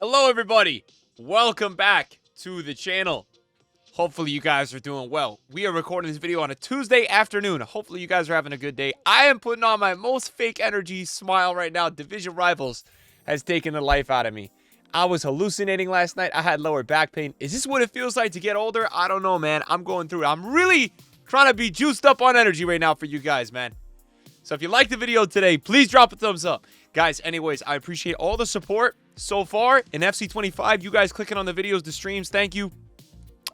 Hello, everybody. Welcome back to the channel. Hopefully, you guys are doing well. We are recording this video on a Tuesday afternoon. Hopefully, you guys are having a good day. I am putting on my most fake energy smile right now. Division Rivals has taken the life out of me. I was hallucinating last night. I had lower back pain. Is this what it feels like to get older? I don't know, man. I'm going through it. I'm really trying to be juiced up on energy right now for you guys, man. So if you liked the video today, please drop a thumbs up. Guys, anyways, I appreciate all the support so far in FC25. You guys clicking on the videos, the streams, thank you.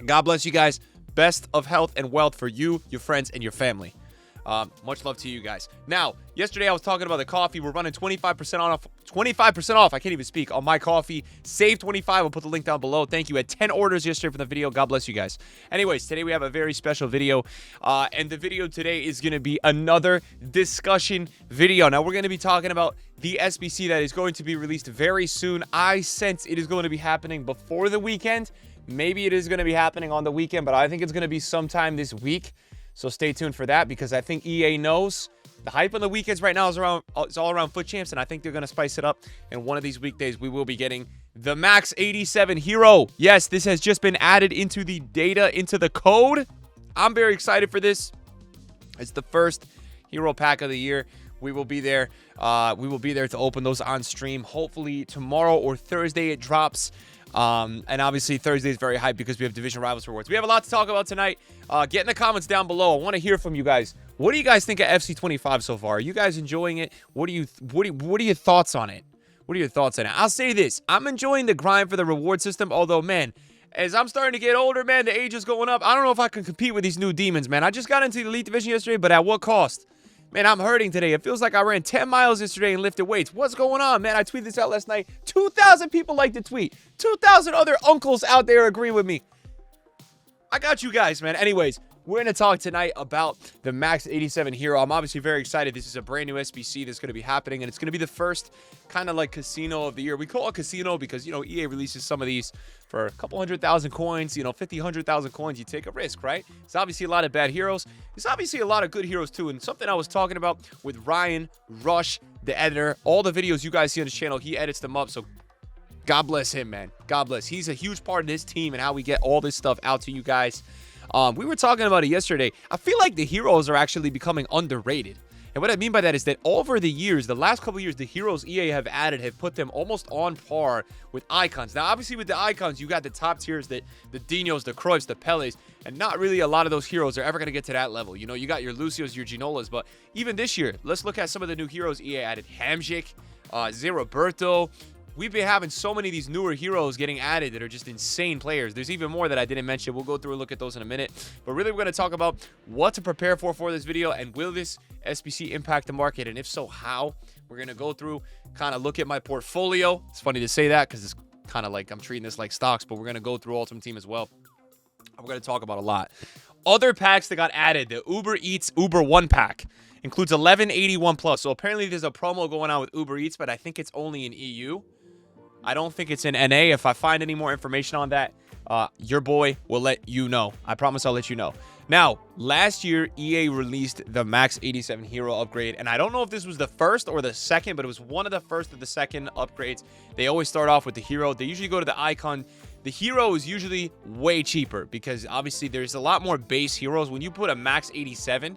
God bless you guys. Best of health and wealth for you, your friends, and your family. Much love to you guys. Now, yesterday I was talking about the coffee. We're running 25% off. 25% off. I can't even speak on my coffee. Save 25. I'll put the link down below. Thank you. I had 10 orders yesterday for the video. God bless you guys. Anyways, today we have a very special video. And the video today is going to be another discussion video. Now, we're going to be talking about the SBC that is going to be released very soon. I sense it is going to be happening before the weekend. Maybe it is going to be happening on the weekend, but I think it's going to be sometime this week. So stay tuned for that because I think EA knows the hype on the weekends right now is all around FUT Champs, and I think they're going to spice it up. And one of these weekdays, we will be getting the Max 87 hero. Yes, this has just been added into the data, into the code. I'm very excited for this. It's the first hero pack of the year. We will be there. We will be there to open those on stream. Hopefully tomorrow or Thursday it drops. And obviously Thursday is very hyped because we have Division Rivals rewards. We have a lot to talk about tonight. Get in the comments down below. I want to hear from you guys. What do you guys think of FC25 so far? Are you guys enjoying it? What are your thoughts on it? What are your thoughts on it? I'll say this. I'm enjoying the grind for the reward system, although, man, as I'm starting to get older, man, the age is going up. I don't know if I can compete with these new demons, man. I just got into the Elite Division yesterday, but at what cost? Man, I'm hurting today. It feels like I ran 10 miles yesterday and lifted weights. What's going on, man? I tweeted this out last night. 2,000 people liked the tweet. 2,000 other uncles out there agree with me. I got you guys, man. Anyways, we're going to talk tonight about the Max 87 hero. I'm obviously very excited. This is a brand new SBC that's going to be happening, and it's going to be the first kind of like casino of the year. We call it casino because, you know, EA releases some of these for a couple 100,000 coins, you know, 50, 100,000 coins. You take a risk, right? There's obviously a lot of bad heroes. There's obviously a lot of good heroes, too. And something I was talking about with Ryan Rush, the editor, all the videos you guys see on his channel, he edits them up. So God bless him, man. God bless. He's a huge part of this team and how we get all this stuff out to you guys. We were talking about it yesterday. I feel like the heroes are actually becoming underrated. And what I mean by that is that over the years, the last couple of years, the heroes EA have added have put them almost on par with icons. Now, obviously, with the icons, you got the top tiers, the Dinos, the Cruyffs, the Peles, and not really a lot of those heroes are ever going to get to that level. You know, you got your Lucios, your Ginolas, but even this year, let's look at some of the new heroes EA added. Hamzik, Zeroberto. We've been having so many of these newer heroes getting added that are just insane players. There's even more that I didn't mention. We'll go through and look at those in a minute. But really, we're going to talk about what to prepare for this video, and will this SBC impact the market, and if so, how? We're going to go through, kind of look at my portfolio. It's funny to say that because it's kind of like I'm treating this like stocks, but we're going to go through Ultimate Team as well. We're going to talk about a lot. Other packs that got added, the Uber Eats Uber 1 pack. Includes 1181 plus. So apparently there's a promo going on with Uber Eats, but I think it's only in EU. I don't think it's in NA. If I find any more information on that, your boy will let you know. I promise I'll let you know. Now, last year, EA released the Max 87 hero upgrade, and I don't know if this was the first or the second, but it was one of the first or the second upgrades. They always start off with the hero. They usually go to the icon. The hero is usually way cheaper because obviously there's a lot more base heroes. When you put a Max 87,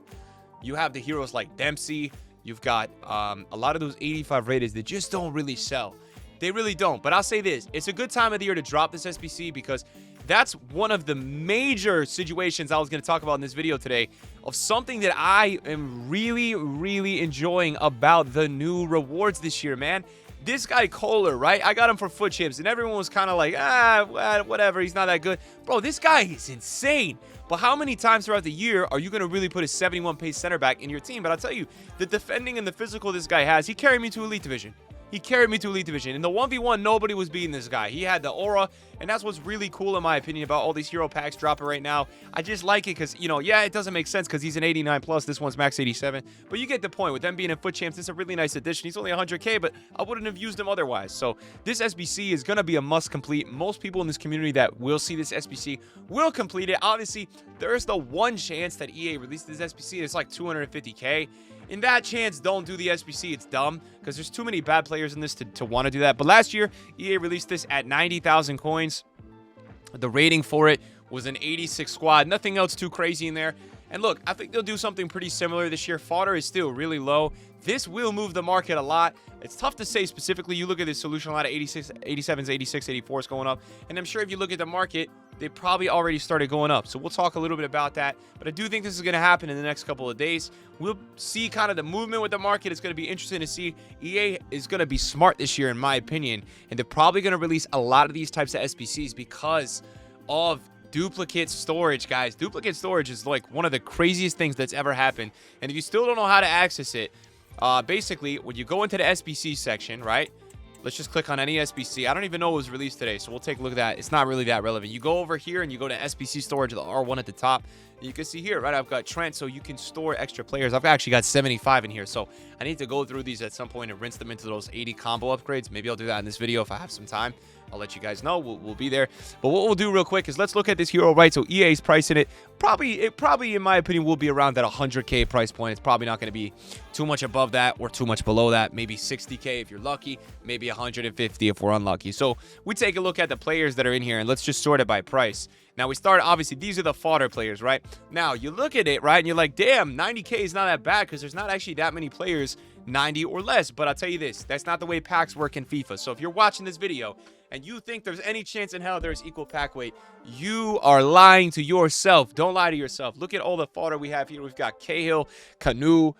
you have the heroes like Dempsey. You've got a lot of those 85 rated that just don't really sell. They really don't. But I'll say this. It's a good time of the year to drop this SBC because that's one of the major situations I was going to talk about in this video today of something that I am really, really enjoying about the new rewards this year, man. This guy Kohler, right? I got him for FUT Champs, and everyone was kind of like, whatever, he's not that good. Bro, this guy is insane. But how many times throughout the year are you going to really put a 71 pace center back in your team? But I'll tell you, the defending and the physical this guy has, he carried me to Elite Division. He carried me to Elite Division. In the 1v1, nobody was beating this guy. He had the aura, and that's what's really cool, in my opinion, about all these hero packs dropping right now. I just like it because, you know, yeah, it doesn't make sense because he's an 89 plus. This one's Max 87. But you get the point. With them being in FUT Champs, it's a really nice addition. He's only 100K, but I wouldn't have used him otherwise. So this SBC is going to be a must complete. Most people in this community that will see this SBC will complete it. Obviously, there is the one chance that EA releases this SBC. It's like 250K. in that chance, don't do the SBC. It's dumb because there's too many bad players in this to want to do that. But last year, EA released this at 90,000 coins. The rating for it was an 86 squad. Nothing else too crazy in there. And look, I think they'll do something pretty similar this year. Fodder is still really low. This will move the market a lot. It's tough to say specifically. You look at this solution, a lot of 86, 87s, 86, 84s going up. And I'm sure if you look at the market, they probably already started going up. So we'll talk a little bit about that. But I do think this is going to happen in the next couple of days. We'll see kind of the movement with the market. It's going to be interesting to see. EA is going to be smart this year, in my opinion. And they're probably going to release a lot of these types of SBCs because of duplicate storage, guys. Duplicate storage is like one of the craziest things that's ever happened. And if you still don't know how to access it, basically, when you go into the SBC section, right? Let's just click on any SBC. I don't even know it was released today, so we'll take a look at that. It's not really that relevant. You go over here and you go to SBC storage, the R1 at the top. You can see here, right? I've got Trent, so you can store extra players. I've actually got 75 in here, so I need to go through these at some point and rinse them into those 80 combo upgrades. Maybe I'll do that in this video if I have some time. I'll let you guys know. We'll be there. But what we'll do real quick is let's look at this hero, right? So EA's pricing it. Probably, in my opinion, will be around that 100K price point. It's probably not going to be too much above that or too much below that. Maybe 60K if you're lucky. Maybe 150 if we're unlucky. So we take a look at the players that are in here, and let's just sort it by price. Now, we start, obviously, these are the fodder players, right? Now, you look at it, right, and you're like, damn, 90K is not that bad because there's not actually that many players 90 or less. But I'll tell you this, that's not the way packs work in FIFA. So if you're watching this video and you think there's any chance in hell there's equal pack weight, you are lying to yourself. Don't lie to yourself. Look at all the fodder we have here. We've got Cahill, Canu,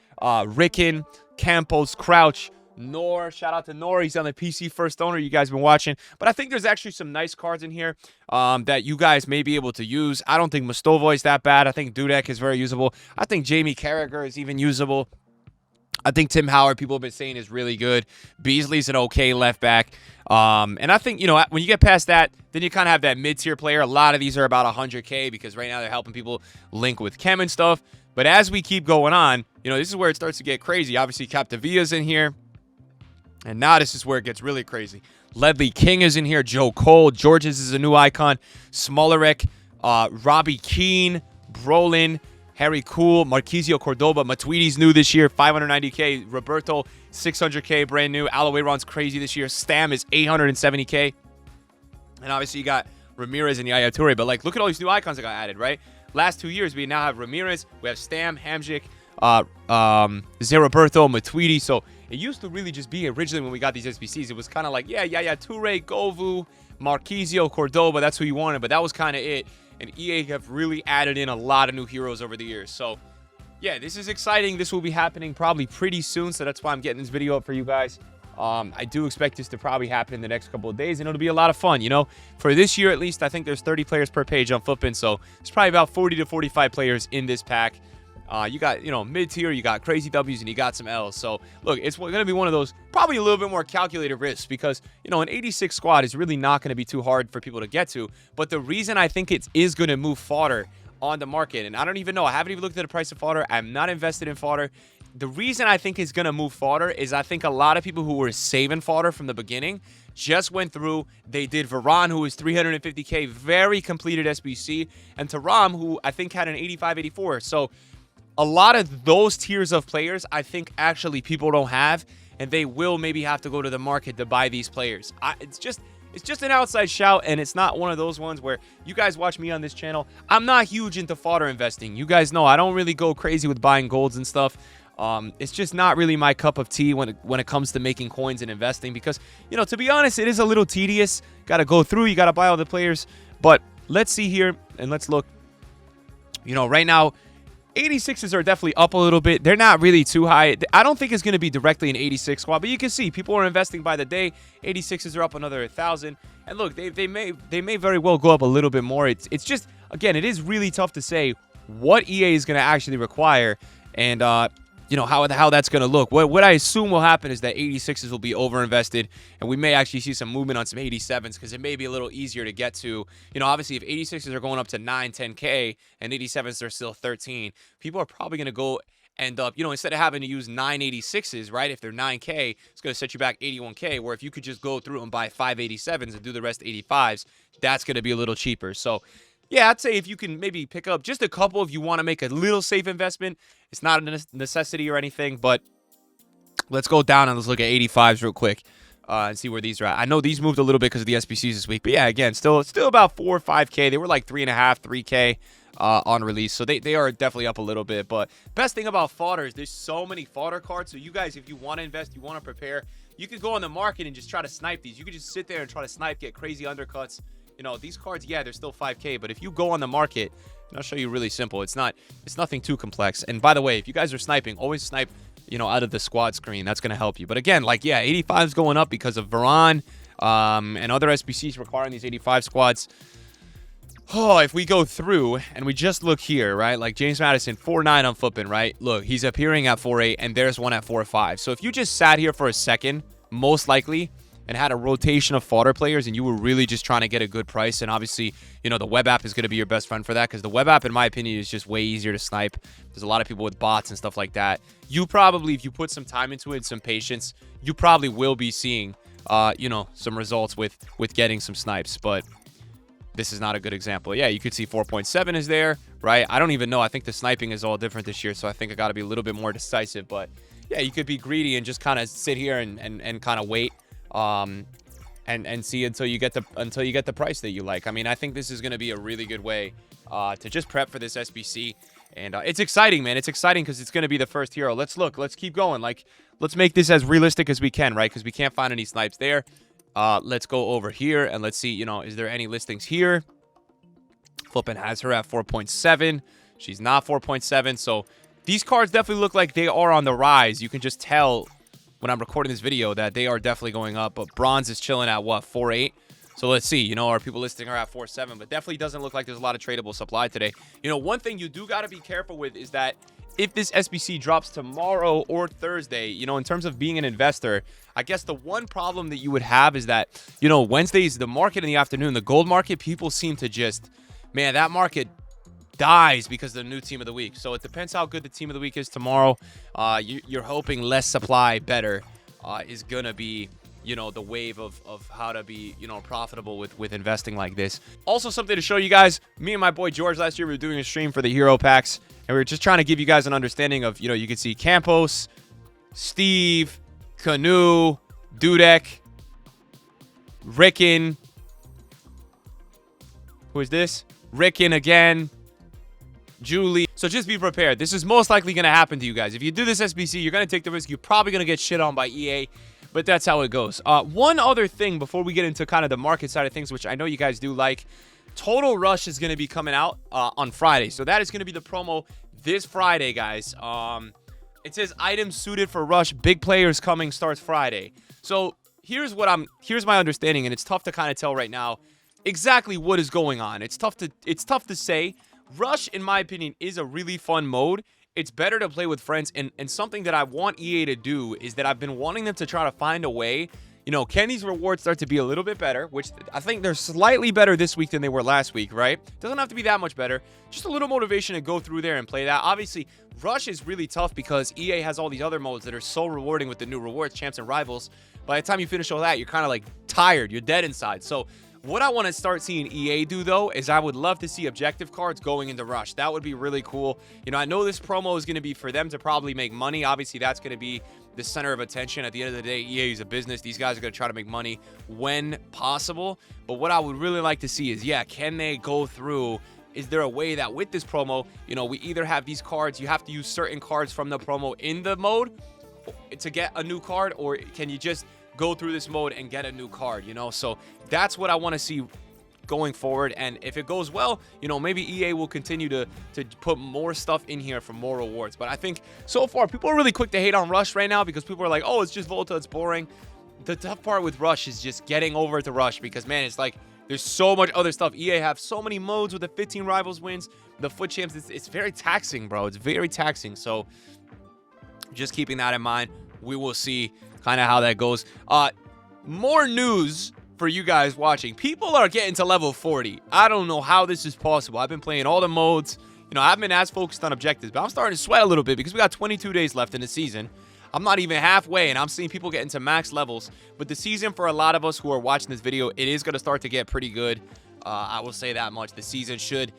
Ricken, Campos, Crouch, Nor. Shout out to Nor. He's on the PC first owner. You guys have been watching. But I think there's actually some nice cards in here that you guys may be able to use. I don't think Mostovoy is that bad. I think Dudek is very usable. I think Jamie Carragher is even usable. I think Tim Howard, people have been saying, is really good. Beasley's an okay left back. And I think, you know, when you get past that, then you kind of have that mid-tier player. A lot of these are about 100K because right now they're helping people link with Chem and stuff. But as we keep going on, you know, this is where it starts to get crazy. Obviously, Capdevia's in here. And now this is where it gets really crazy. Ledley King is in here. Joe Cole. Georges is a new icon. Smolarek. Robbie Keane. Brolin. Harry Cool, Marquisio Cordoba, Matuidi's new this year, 590K. Roberto, 600K, brand new. Aloeron's crazy this year. Stam is 870K. And obviously you got Ramirez and Yaya Toure. But, like, look at all these new icons that got added, right? Last 2 years, we now have Ramirez, we have Stam, Hamzik, Roberto, Matuidi. So it used to really just be, originally when we got these SBCs, it was kind of like, yeah, Toure, Govu, Marquisio, Cordoba. That's who you wanted. But that was kind of it. And EA have really added in a lot of new heroes over the years. So, yeah, this is exciting. This will be happening probably pretty soon. So that's why I'm getting this video up for you guys. I do expect this to probably happen in the next couple of days. And it'll be a lot of fun, you know. For this year, at least, I think there's 30 players per page on Footbin. So it's probably about 40 to 45 players in this pack. You got, you know, mid-tier, you got crazy W's, and you got some L's. So, look, it's going to be one of those, probably a little bit more calculated risks because, you know, an 86 squad is really not going to be too hard for people to get to. But the reason I think it is going to move fodder on the market, and I don't even know, I haven't even looked at the price of fodder. I'm not invested in fodder. The reason I think it's going to move fodder is I think a lot of people who were saving fodder from the beginning just went through. They did Varane, who was 350K, very completed SBC, and Taram, who I think had an 85, 84. So, a lot of those tiers of players, I think actually people don't have, and they will maybe have to go to the market to buy these players. It's just an outside shout, and it's not one of those ones where you guys watch me on this channel. I'm not huge into fodder investing. You guys know I don't really go crazy with buying golds and stuff. It's just not really my cup of tea when it comes to making coins and investing because, you know, to be honest, it is a little tedious. Got to go through. You got to buy all the players. But let's see here, and let's look. You know, right now, 86s are definitely up a little bit. They're not really too high. I don't think it's going to be directly an 86 squad, but you can see people are investing by the day. 86s are up another 1,000. And look, they may very well go up a little bit more. It's just, again, it is really tough to say what EA is going to actually require and you know, how that's going to look. What I assume will happen is that 86s will be overinvested, and we may actually see some movement on some 87s because it may be a little easier to get to. You know, obviously, if 86s are going up to 9, 10K, and 87s are still 13, people are probably going to go end up, you know, instead of having to use 986s, right, if they're 9K, it's going to set you back 81K, where if you could just go through and buy 587s and do the rest 85s, that's going to be a little cheaper. So yeah, I'd say if you can maybe pick up just a couple if you want to make a little safe investment. It's not a necessity or anything, but let's go down and let's look at 85s real quick and see where these are at. I know these moved a little bit because of the SBCs this week, but yeah, again, still about 4 or 5K. They were like 3.5, 3K on release, so they are definitely up a little bit. But best thing about fodder is there's so many fodder cards. So you guys, if you want to invest, you want to prepare, you could go on the market and just try to snipe these. You could just sit there and try to snipe, get crazy undercuts. You know, these cards, yeah, they're still 5K, but if you go on the market, and I'll show you really simple. It's nothing too complex. And by the way, if you guys are sniping, always snipe, you know, out of the squad screen. That's going to help you. But again, like, yeah, 85's going up because of Varane and other SBCs requiring these 85 squads. Oh, if we go through and we just look here, right? Like James Madison, 4.9 on flipping, right? Look, he's appearing at 4.8, and there's one at 4.5. So if you just sat here for a second, most likely, and had a rotation of fodder players, and you were really just trying to get a good price, and obviously, you know, the web app is going to be your best friend for that, because the web app, in my opinion, is just way easier to snipe. There's a lot of people with bots and stuff like that. You probably, if you put some time into it and some patience, you probably will be seeing, you know, some results with getting some snipes, but this is not a good example. Yeah, you could see 4.7 is there, right? I don't even know. I think the sniping is all different this year, so I think I got to be a little bit more decisive, but yeah, you could be greedy and just kind of sit here and kind of wait. And see until you get the price that you like. I mean, I think this is going to be a really good way to just prep for this SBC, and it's exciting, man. It's exciting because it's going to be the first hero. Let's keep going. Like, let's make this as realistic as we can, right? Because we can't find any snipes there. Let's go over here and let's see, you know, is there any listings here? Flippin' has her at 4.7. She's not 4.7. So these cards definitely look like they are on the rise. You can just tell when I'm recording this video that they are definitely going up, but bronze is chilling at what, 4.8? So let's see, you know, are people listing her at 4.7? But definitely doesn't look like there's a lot of tradable supply today. You know, one thing you do got to be careful with is that if this SBC drops tomorrow or Thursday, you know, in terms of being an investor, I guess the one problem that you would have is that, you know, Wednesdays, the market in the afternoon, the gold market, people seem to just, man, that market dies because of the new team of the week. So it depends how good the team of the week is tomorrow. You're hoping less supply, better is going to be, you know, the wave of how to be, you know, profitable with investing like this. Also, something to show you guys, me and my boy George last year, we were doing a stream for the hero packs, and we were just trying to give you guys an understanding of, you know, you can see Campos, Steve, Canoe, Dudek, Ricken. Who is this? Ricken again. Julie. So just be prepared. This is most likely going to happen to you guys. If you do this SBC, you're going to take the risk. You're probably going to get shit on by EA, but that's how it goes. One other thing before we get into kind of the market side of things, which I know you guys do like, Total Rush is going to be coming out on Friday. So that is going to be the promo this Friday, guys. It says items suited for Rush. Big players coming starts Friday. So here's my understanding, and it's tough to kind of tell right now exactly what is going on. It's tough to say. Rush, in my opinion, is a really fun mode. It's better to play with friends, and something that I want EA to do is that I've been wanting them to try to find a way, you know, can these rewards start to be a little bit better, which I think they're slightly better this week than they were last week, right? Doesn't have to be that much better. Just a little motivation to go through there and play that. Obviously, Rush is really tough because EA has all these other modes that are so rewarding with the new rewards, champs, and rivals. By the time you finish all that, you're kind of like tired. You're dead inside. So what I want to start seeing EA do, though, is I would love to see objective cards going into Rush. That would be really cool. You know, I know this promo is going to be for them to probably make money. Obviously, that's going to be the center of attention. At the end of the day, EA is a business. These guys are going to try to make money when possible. But what I would really like to see is, yeah, can they go through? Is there a way that with this promo, you know, we either have these cards, you have to use certain cards from the promo in the mode to get a new card, or can you just go through this mode and get a new card, you know? So that's what I want to see going forward. And if it goes well, you know, maybe EA will continue to put more stuff in here for more rewards. But I think so far people are really quick to hate on Rush right now because people are like, oh, it's just Volta, it's boring. The tough part with Rush is just getting over to Rush because, man, it's like there's so much other stuff. EA have so many modes with the 15 rivals wins, the foot champs. It's very taxing, bro. It's very taxing. So just keeping that in mind, we will see kind of how that goes. More news for you guys watching. People are getting to level 40. I don't know how this is possible. I've been playing all the modes. You know, I haven't been as focused on objectives, but I'm starting to sweat a little bit because we got 22 days left in the season. I'm not even halfway, and I'm seeing people get into max levels. But the season, for a lot of us who are watching this video, it is going to start to get pretty good. I will say that much. The season should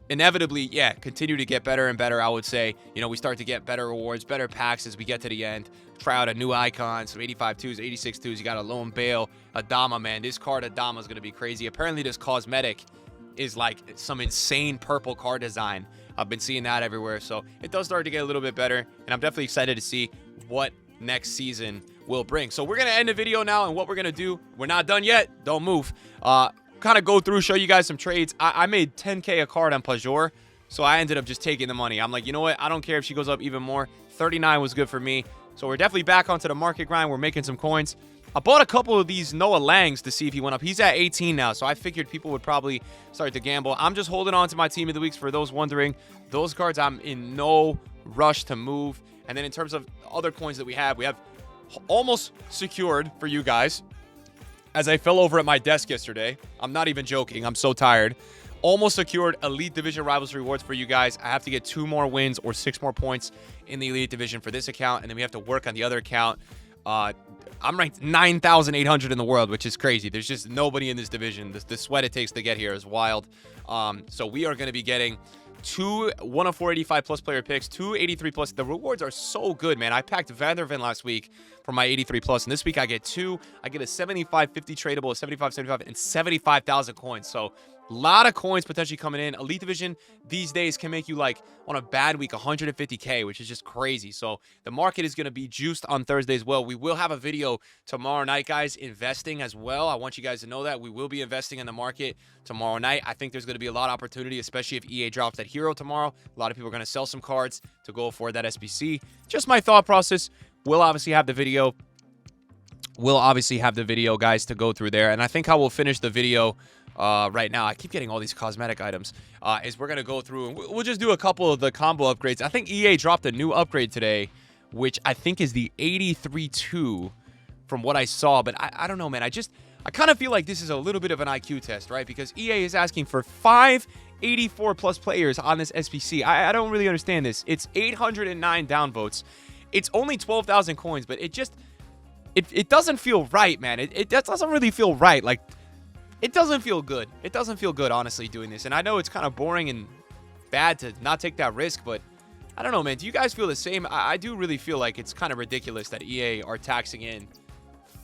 inevitably, yeah, continue to get better and better. I would say, you know, we start to get better rewards, better packs as we get to the end. Try out a new icon, some 85 2s, 86 2s. You got a Lone Bale, Adama, man. This card Adama is going to be crazy. Apparently, this cosmetic is like some insane purple card design. I've been seeing that everywhere, so it does start to get a little bit better, and I'm definitely excited to see what next season will bring. So we're going to end the video now, and what we're going to do, we're not done yet. Don't move. Kind of go through, show you guys some trades. I made 10K a card on Pajor, so I ended up just taking the money. I'm like, you know what? I don't care if she goes up even more. 39 was good for me. So we're definitely back onto the market grind. We're making some coins. I bought a couple of these Noah Langs to see if he went up. He's at 18 now, so I figured people would probably start to gamble. I'm just holding on to my team of the weeks for those wondering. Those cards, I'm in no rush to move. And then in terms of other coins that we have almost secured for you guys. As I fell over at my desk yesterday, I'm not even joking. I'm so tired. Almost secured Elite Division Rivals rewards for you guys. I have to get 2 more wins or 6 more points in the Elite Division for this account, and then we have to work on the other account. I'm ranked 9,800 in the world, which is crazy. There's just nobody in this division. The sweat it takes to get here is wild. So we are going to be getting 2 1 of 485 plus player picks, 2 83 plus. The rewards are so good, man. I packed Vanderven last week for my 83 plus, and this week I get 2. I get a 75 50 tradable, a 75 75, and 75,000 coins. So a lot of coins potentially coming in. Elite Division these days can make you, like, on a bad week, 150K, which is just crazy. So the market is going to be juiced on Thursday as well. We will have a video tomorrow night, guys, investing as well. I want you guys to know that we will be investing in the market tomorrow night. I think there's going to be a lot of opportunity, especially if EA drops that hero tomorrow. A lot of people are going to sell some cards to go for that SBC. Just my thought process. We'll obviously have the video. Guys, to go through there. And I think how we'll finish the video right now, I keep getting all these cosmetic items, is we're going to go through and we'll just do a couple of the combo upgrades. I think EA dropped a new upgrade today, which I think is the 83-2 from what I saw. But I don't know, man. I kind of feel like this is a little bit of an IQ test, right? Because EA is asking for 5 84 plus players on this SBC. I don't really understand this. It's 809 downvotes. It's only 12,000 coins, but it doesn't feel right, man. It doesn't really feel right. Like, it doesn't feel good. It doesn't feel good, honestly, doing this. And I know it's kind of boring and bad to not take that risk, but I don't know, man. Do you guys feel the same? I do really feel like it's kind of ridiculous that EA are taxing in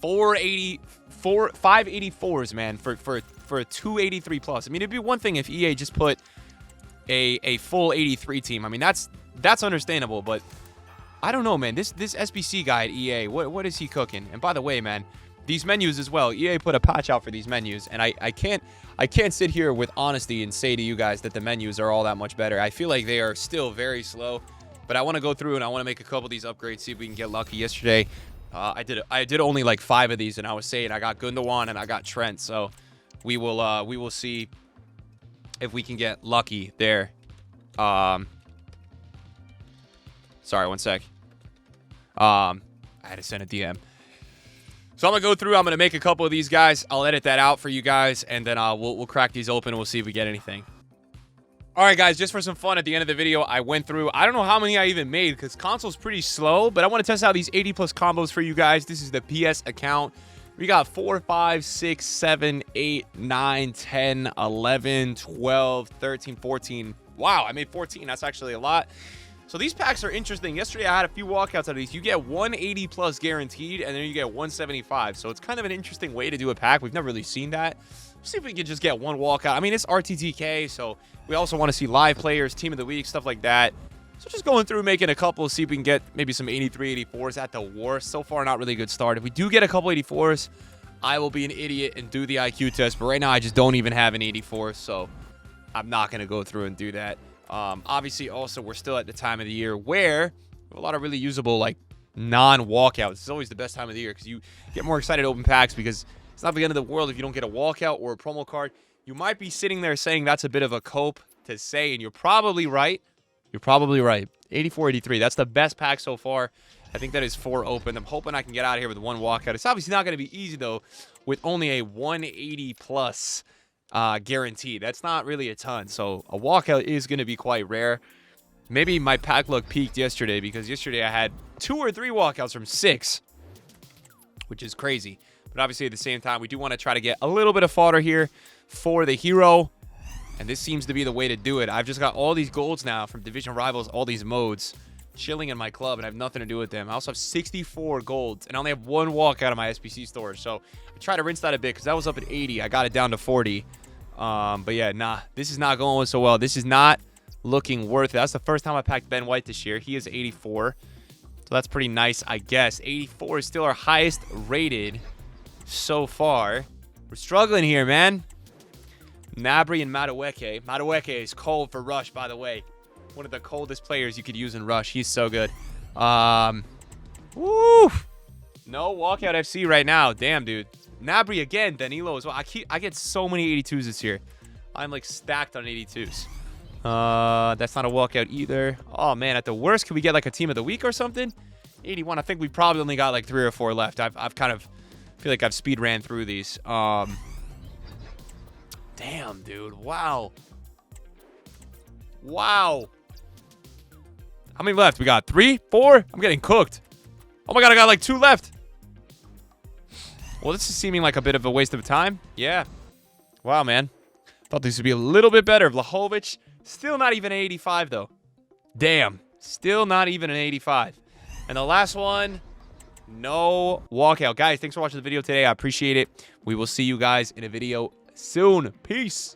584s, man, for a 283 plus. I mean, it'd be one thing if EA just put a full 83 team. I mean, that's understandable, but I don't know, man. This SBC guy at EA, what is he cooking? And by the way, man, these menus as well. EA put a patch out for these menus, and I can't sit here with honesty and say to you guys that the menus are all that much better. I feel like they are still very slow, but I want to go through and I want to make a couple of these upgrades, see if we can get lucky. Yesterday, I did only like 5 of these, and I was saying I got Gundogan and I got Trent, so we will see if we can get lucky there. Sorry, one sec. I had to send a DM. So I'm going to go through. I'm going to make a couple of these guys. I'll edit that out for you guys, and then we'll crack these open, and we'll see if we get anything. All right, guys, just for some fun at the end of the video, I went through. I don't know how many I even made because console's pretty slow, but I want to test out these 80-plus combos for you guys. This is the PS account. We got 4, 5, 6, 7, 8, 9, 10, 11, 12, 13, 14. Wow, I made 14. That's actually a lot. So these packs are interesting. Yesterday, I had a few walkouts out of these. You get 180 plus guaranteed, and then you get 175. So it's kind of an interesting way to do a pack. We've never really seen that. Let's see if we can just get one walkout. I mean, it's RTTK, so we also want to see live players, team of the week, stuff like that. So just going through, making a couple, see if we can get maybe some 83, 84s at the worst. So far, not really a good start. If we do get a couple 84s, I will be an idiot and do the IQ test. But right now, I just don't even have an 84, so I'm not going to go through and do that. Obviously, also, we're still at the time of the year where we have a lot of really usable, like, non-walkouts. It's always the best time of the year because you get more excited to open packs because it's not the end of the world if you don't get a walkout or a promo card. You might be sitting there saying that's a bit of a cope to say, and you're probably right. You're probably right. 84, 83. That's the best pack so far. I think that is 4 open. I'm hoping I can get out of here with 1 walkout. It's obviously not going to be easy, though, with only a 180-plus guaranteed. That's not really a ton. So a walkout is going to be quite rare. Maybe my pack luck peaked yesterday because yesterday I had 2 or 3 walkouts from 6, which is crazy. But obviously, at the same time, we do want to try to get a little bit of fodder here for the hero. And this seems to be the way to do it. I've just got all these golds now from Division Rivals, all these modes, chilling in my club, and I have nothing to do with them. I also have 64 golds, and I only have one walk out of my SBC storage. So I try to rinse that a bit because that was up at 80. I got it down to 40. But yeah, nah, this is not going so well. This is not looking worth it. That's the first time I packed Ben White this year. He is 84. So that's pretty nice, I guess. 84 is still our highest rated so far. We're struggling here, man. Nabry and Madueke. Madueke is cold for Rush, by the way. One of the coldest players you could use in Rush. He's so good. Woo! No walkout FC right now. Damn, dude. Nabry again. Danilo as well. I get so many 82s this year. I'm like stacked on 82s. That's not a walkout either. Oh, man. At the worst, can we get like a team of the week or something? 81. I think we probably only got like 3 or 4 left. I've kind of feel like I've speed ran through these. Damn, dude. Wow. Wow. How many left? We got 3, 4? I'm getting cooked. Oh my god, I got like 2 left. Well, this is seeming like a bit of a waste of time. Yeah. Wow, man. Thought this would be a little bit better. Vlahovic, still not even an 85, though. Damn. Still not even an 85. And the last one, no walkout. Guys, thanks for watching the video today. I appreciate it. We will see you guys in a video soon. Peace.